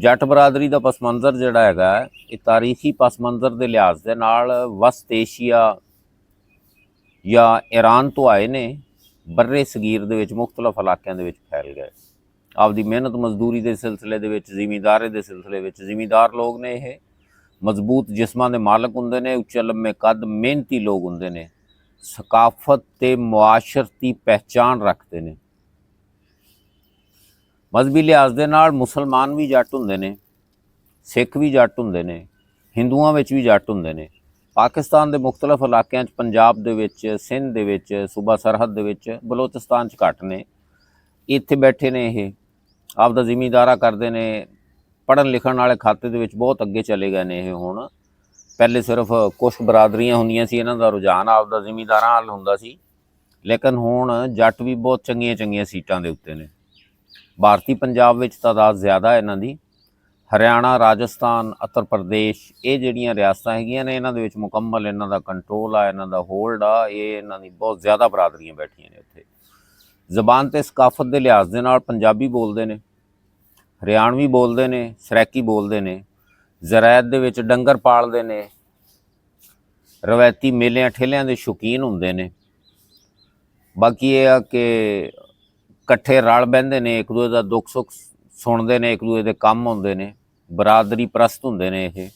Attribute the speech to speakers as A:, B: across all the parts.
A: ਜੱਟ ਬਰਾਦਰੀ ਦਾ ਪਸ ਮੰਜ਼ਰ ਜਿਹੜਾ ਹੈਗਾ ਇਹ ਤਾਰੀਖੀ ਪਸ ਮੰਜ਼ਰ ਦੇ ਲਿਹਾਜ਼ ਦੇ ਨਾਲ ਵਸਤ ਏਸ਼ੀਆ ਜਾਂ ਈਰਾਨ ਤੋਂ ਆਏ ਨੇ, ਬਰਰੇ ਸਗੀਰ ਦੇ ਵਿੱਚ ਮੁਖਤਲਿਫ ਇਲਾਕਿਆਂ ਦੇ ਵਿੱਚ ਫੈਲ ਗਏ। ਆਪਦੀ ਮਿਹਨਤ ਮਜ਼ਦੂਰੀ ਦੇ ਸਿਲਸਿਲੇ ਦੇ ਵਿੱਚ, ਜ਼ਿਮੀਂਦਾਰੇ ਦੇ ਸਿਲਸਿਲੇ ਵਿੱਚ, ਜ਼ਿਮੀਂਦਾਰ ਲੋਕ ਨੇ ਇਹ ਮਜ਼ਬੂਤ ਜਿਸਮਾਂ ਦੇ ਮਾਲਕ ਹੁੰਦੇ ਨੇ, ਉੱਚੇ ਲੰਮੇ ਕੱਦ, ਮਿਹਨਤੀ ਲੋਕ ਹੁੰਦੇ ਨੇ, ਸਕਾਫਤ ਤੇ ਮੁਆਸ਼ਰਤੀ ਪਹਿਚਾਣ ਰੱਖਦੇ ਨੇ। ਮਜ਼ਹਬੀ ਲਿਹਾਜ਼ ਦੇ ਨਾਲ ਮੁਸਲਮਾਨ ਵੀ ਜੱਟ ਹੁੰਦੇ ਨੇ, ਸਿੱਖ ਵੀ ਜੱਟ ਹੁੰਦੇ ਨੇ, ਹਿੰਦੂਆਂ ਵਿੱਚ ਵੀ ਜੱਟ ਹੁੰਦੇ ਨੇ। ਪਾਕਿਸਤਾਨ ਦੇ ਮੁਖਤਲਿਫ ਇਲਾਕਿਆਂ 'ਚ, ਪੰਜਾਬ ਦੇ ਵਿੱਚ, ਸਿੰਧ ਦੇ ਵਿੱਚ, ਸੂਬਾ ਸਰਹੱਦ ਦੇ ਵਿੱਚ, ਬਲੋਚਿਸਤਾਨ 'ਚ ਘੱਟ ਨੇ। ਇੱਥੇ ਬੈਠੇ ਨੇ, ਇਹ ਆਪਦਾ ਜ਼ਿਮੀਂਦਾਰਾ ਕਰਦੇ ਨੇ। ਪੜ੍ਹਨ ਲਿਖਣ ਵਾਲੇ ਖਾਤੇ ਦੇ ਵਿੱਚ ਬਹੁਤ ਅੱਗੇ ਚਲੇ ਗਏ ਨੇ ਇਹ ਹੁਣ। ਪਹਿਲੇ ਸਿਰਫ ਕੁਛ ਬਰਾਦਰੀਆਂ ਹੁੰਦੀਆਂ ਸੀ, ਇਹਨਾਂ ਦਾ ਰੁਝਾਨ ਆਪਦਾ ਜ਼ਿਮੀਂਦਾਰਾਂ ਵੱਲ ਹੁੰਦਾ ਸੀ, ਲੇਕਿਨ ਹੁਣ ਜੱਟ ਵੀ ਬਹੁਤ ਚੰਗੀਆਂ ਚੰਗੀਆਂ ਸੀਟਾਂ ਦੇ ਉੱਤੇ ਨੇ। ਭਾਰਤੀ ਪੰਜਾਬ ਵਿੱਚ ਤਾਦਾਦ ਜ਼ਿਆਦਾ ਇਹਨਾਂ ਦੀ। ਹਰਿਆਣਾ, ਰਾਜਸਥਾਨ, ਉੱਤਰ ਪ੍ਰਦੇਸ਼, ਇਹ ਜਿਹੜੀਆਂ ਰਿਆਸਤਾਂ ਹੈਗੀਆਂ ਨੇ, ਇਹਨਾਂ ਦੇ ਵਿੱਚ ਮੁਕੰਮਲ ਇਹਨਾਂ ਦਾ ਕੰਟਰੋਲ ਆ, ਇਹਨਾਂ ਦਾ ਹੋਲਡ ਆ। ਇਹ ਇਹਨਾਂ ਦੀ ਬਹੁਤ ਜ਼ਿਆਦਾ ਬਰਾਦਰੀਆਂ ਬੈਠੀਆਂ ਨੇ ਉੱਥੇ। ਜ਼ਬਾਨ ਅਤੇ ਸਕਾਫਤ ਦੇ ਲਿਹਾਜ਼ ਦੇ ਨਾਲ ਪੰਜਾਬੀ ਬੋਲਦੇ ਨੇ, ਹਰਿਆਣਵੀ ਬੋਲਦੇ ਨੇ, ਸਰੈਕੀ ਬੋਲਦੇ ਨੇ, ਜ਼ਰਾਇਤ ਦੇ ਵਿੱਚ ਡੰਗਰ ਪਾਲਦੇ ਨੇ, ਰਵਾਇਤੀ ਮੇਲਿਆਂ ਠੇਲਿਆਂ ਦੇ ਸ਼ੌਕੀਨ ਹੁੰਦੇ ਨੇ। ਬਾਕੀ ਇਹ ਆ ਕਿ ਇਕੱਠੇ ਰਲ ਬਹਿੰਦੇ ਨੇ, ਇੱਕ ਦੂਜੇ ਦਾ ਦੁੱਖ ਸੁੱਖ ਸੁਣਦੇ ਨੇ, ਇੱਕ ਦੂਜੇ ਦੇ ਕੰਮ ਹੁੰਦੇ ਨੇ, ਬਰਾਦਰੀ ਪ੍ਰਸਤ ਹੁੰਦੇ ਨੇ। ਇਹ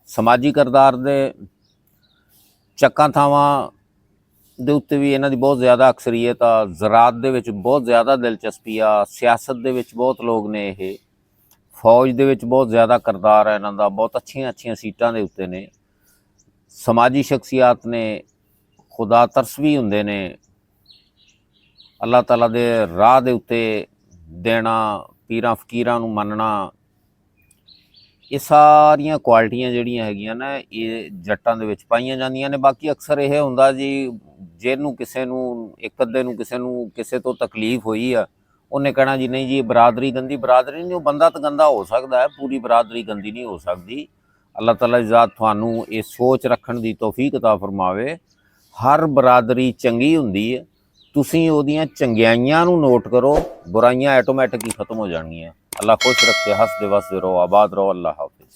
A: ਸਮਾਜੀ ਕਿਰਦਾਰ ਦੇ ਚੱਕਾਂ ਥਾਵਾਂ ਦੇ ਉੱਤੇ ਵੀ ਇਹਨਾਂ ਦੀ ਬਹੁਤ ਜ਼ਿਆਦਾ ਅਕਸਰੀਅਤ ਆ। ਜ਼ਰਾਤ ਦੇ ਵਿੱਚ ਬਹੁਤ ਜ਼ਿਆਦਾ ਦਿਲਚਸਪੀ ਆ। ਸਿਆਸਤ ਦੇ ਵਿੱਚ ਬਹੁਤ ਲੋਕ ਨੇ ਇਹ। ਫੌਜ ਦੇ ਵਿੱਚ ਬਹੁਤ ਜ਼ਿਆਦਾ ਕਿਰਦਾਰ ਹੈ ਇਹਨਾਂ ਦਾ। ਬਹੁਤ ਅੱਛੀਆਂ ਅੱਛੀਆਂ ਸੀਟਾਂ ਦੇ ਉੱਤੇ ਨੇ। ਸਮਾਜੀ ਸ਼ਖਸੀਅਤ ਨੇ, ਖੁਦਾ ਤਰਸਵੀ ਹੁੰਦੇ ਨੇ। ਅੱਲਾਹ ਤਾਲਾ ਦੇ ਰਾਹ ਦੇ ਉੱਤੇ ਦੇਣਾ, ਪੀਰਾਂ ਫਕੀਰਾਂ ਨੂੰ ਮੰਨਣਾ, ਇਹ ਸਾਰੀਆਂ ਕੁਆਲਿਟੀਆਂ ਜਿਹੜੀਆਂ ਹੈਗੀਆਂ ਨੇ ਇਹ ਜੱਟਾਂ ਦੇ ਵਿੱਚ ਪਾਈਆਂ ਜਾਂਦੀਆਂ ਨੇ। ਬਾਕੀ ਅਕਸਰ ਇਹ ਹੁੰਦਾ ਜੀ, ਜਿਹਨੂੰ ਕਿਸੇ ਨੂੰ, ਇੱਕ ਅੱਧੇ ਨੂੰ, ਕਿਸੇ ਤੋਂ ਤਕਲੀਫ ਹੋਈ ਆ, ਉਹਨੇ ਕਹਿਣਾ ਜੀ ਨਹੀਂ ਜੀ ਇਹ ਬਰਾਦਰੀ ਗੰਦੀ। ਬਰਾਦਰੀ ਨਹੀਂ, ਉਹ ਬੰਦਾ ਤਾਂ ਗੰਦਾ ਹੋ ਸਕਦਾ ਹੈ, ਪੂਰੀ ਬਰਾਦਰੀ ਗੰਦੀ ਨਹੀਂ ਹੋ ਸਕਦੀ। ਅੱਲਾਹ ਤਾਲਾ ਦੀ ਜ਼ਾਤ ਤੁਹਾਨੂੰ ਇਹ ਸੋਚ ਰੱਖਣ ਦੀ ਤੌਫੀਕ ਅਤਾ ਫਰਮਾਵੇ। ਹਰ ਬਰਾਦਰੀ ਚੰਗੀ ਹੁੰਦੀ ਹੈ। ਤੁਸੀਂ ਉਹਦੀਆਂ ਚੰਗਿਆਈਆਂ ਨੂੰ ਨੋਟ ਕਰੋ, ਬੁਰਾਈਆਂ ਆਟੋਮੈਟਿਕ ਹੀ ਖਤਮ ਹੋ ਜਾਣਗੀਆਂ। ਅੱਲਾਹ ਖੁਸ਼ ਰੱਖੇ, ਹੱਸਦੇ ਵਸਦੇ ਰਹੋ, ਆਬਾਦ ਰਹੋ। ਅੱਲਾਹ ਹਾਫਿਜ਼।